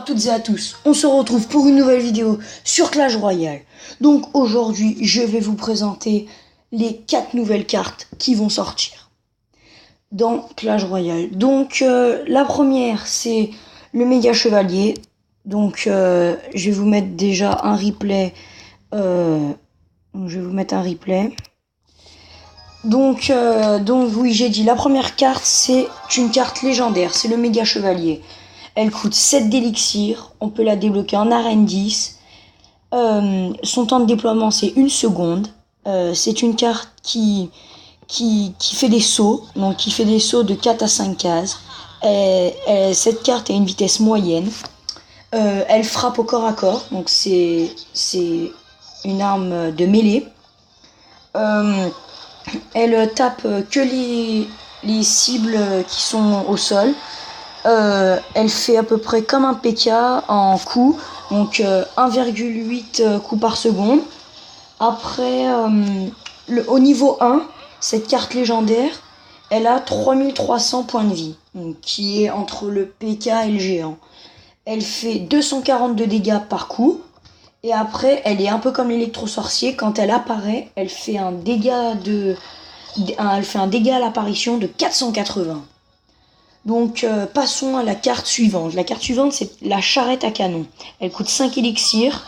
À toutes et à tous, on se retrouve pour une nouvelle vidéo sur Clash Royale. Donc aujourd'hui, je vais vous présenter les 4 nouvelles cartes qui vont sortir dans Clash Royale. Donc la première, c'est le méga chevalier. Donc je vais vous mettre déjà un replay. Donc oui, j'ai dit, la première carte, c'est une carte légendaire, c'est le méga chevalier. Elle coûte 7 d'élixir, on peut la débloquer en arène 10. Son temps de déploiement, c'est 1 seconde. C'est une carte qui fait des sauts, donc qui fait des sauts de 4 à 5 cases. Cette carte a une vitesse moyenne. Elle frappe au corps à corps, donc c'est une arme de mêlée. Elle tape que les cibles qui sont au sol. Elle fait à peu près comme un PK en coups, donc 1,8 coups par seconde. Après, au niveau 1, cette carte légendaire, elle a 3300 points de vie, donc, qui est entre le PK et le géant. Elle fait 242 dégâts par coup. Et après, elle est un peu comme l'électro-sorcier. Quand elle apparaît, elle fait un dégât à l'apparition de 480. Donc passons à la carte suivante. La carte suivante, c'est la charrette à canon. Elle coûte 5 élixirs.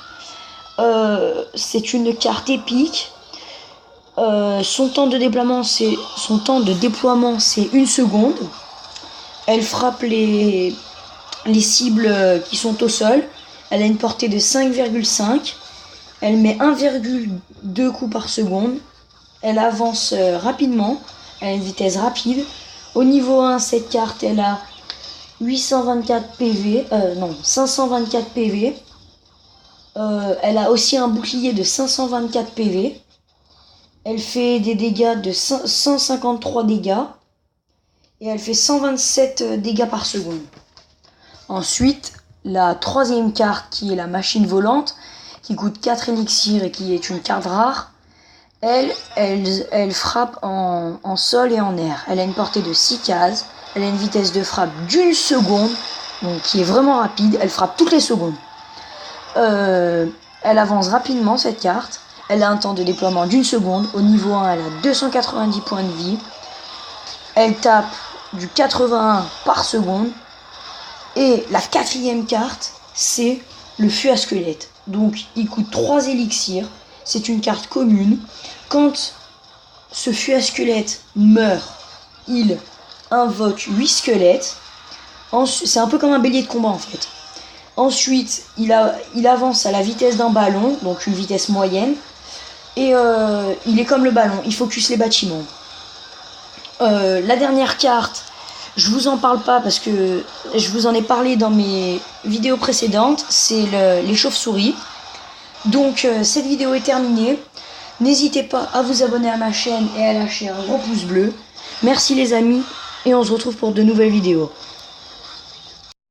C'est une carte épique. Son temps de déploiement, c'est 1 seconde. Elle frappe les cibles qui sont au sol. Elle a une portée de 5,5. Elle met 1,2 coups par seconde. Elle avance rapidement. Elle a une vitesse rapide. Au niveau 1, cette carte, elle a 524 PV. Elle a aussi un bouclier de 524 PV. Elle fait des dégâts de 153 dégâts. Et elle fait 127 dégâts par seconde. Ensuite, la troisième carte, qui est la machine volante, qui coûte 4 élixirs et qui est une carte rare. Elle frappe en sol et en air. Elle a une portée de 6 cases. Elle a une vitesse de frappe d'1 seconde, donc qui est vraiment rapide. Elle frappe toutes les secondes. Elle avance rapidement, cette carte. Elle a un temps de déploiement d'1 seconde. Au niveau 1, elle a 290 points de vie. Elle tape du 81 par seconde. Et la quatrième carte, c'est le fût à squelette. Donc il coûte 3 élixirs. C'est une carte commune. Quand ce fût à squelette meurt, il invoque 8 squelettes. C'est un peu comme un bélier de combat en fait. Ensuite, il avance à la vitesse d'un ballon, donc une vitesse moyenne. Et il est comme le ballon, il focus les bâtiments. La dernière carte, je vous en parle pas parce que je vous en ai parlé dans mes vidéos précédentes, c'est les chauves-souris. Donc cette vidéo est terminée. N'hésitez pas à vous abonner à ma chaîne et à lâcher un gros pouce bleu. Merci les amis et on se retrouve pour de nouvelles vidéos.